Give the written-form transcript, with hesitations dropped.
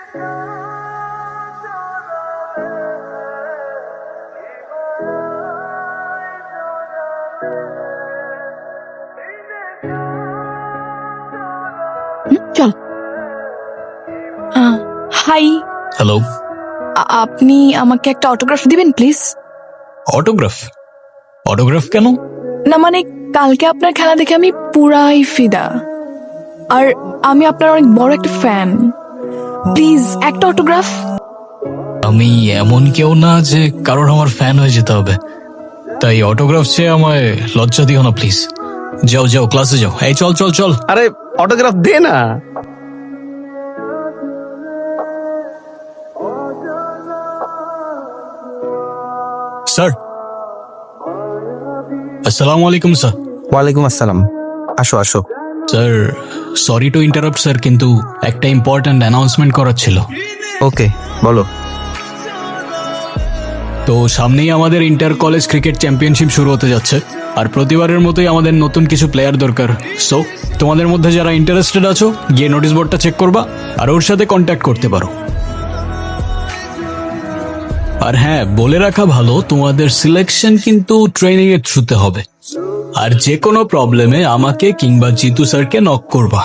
চল। Hi, hello. আপনি আমাকে একটা অটোগ্রাফ দিবেন প্লিজ? অটোগ্রাফ? অটোগ্রাফ কেন? না মানে কালকে আপনার খেলা দেখে আমি পুরাই ফিদা, আর আমি আপনার অনেক বড় একটা ফ্যান। প্লিজ একটা অটোগ্রাফ। আমি এমন কেউ না যে কারোর আমার ফ্যান হয়ে যেতে হবে, তাই অটোগ্রাফ চেয়ে আমায় লজ্জা দিও না প্লিজ। যাও যাও, ক্লাসে যাও। এই চল চল চল। আরে অটোগ্রাফ দে না। স্যার, আসসালামু আলাইকুম স্যার। ওয়ালাইকুম আসসালাম, আসো আসো। Sir, sorry to interrupt sir, কিন্তু একটা ইম্পর্ট্যান্ট অ্যানাউন্সমেন্ট করার ছিল। ওকে, বলো। তো সামনেই আমাদের ইন্টার কলেজ ক্রিকেট চ্যাম্পিয়নশিপ শুরু হতে যাচ্ছে, আর প্রতিবারের মতোই আমাদের নতুন কিছু প্লেয়ার দরকার। সো তোমাদের মধ্যে যারা ইন্টারেস্টেড আছো, গিয়ে নোটিশ বোর্ডটা চেক করবা আর ওর সাথে কন্ট্যাক্ট করতে পারো। আর হ্যাঁ, বলে রাখা ভালো, তোমাদের সিলেকশন কিন্তু ট্রেনিং এর থ্রুতে হবে, আর যে কোনো প্রবলেমে আমাকে কিংবা জিতু স্যারকে নক করবা।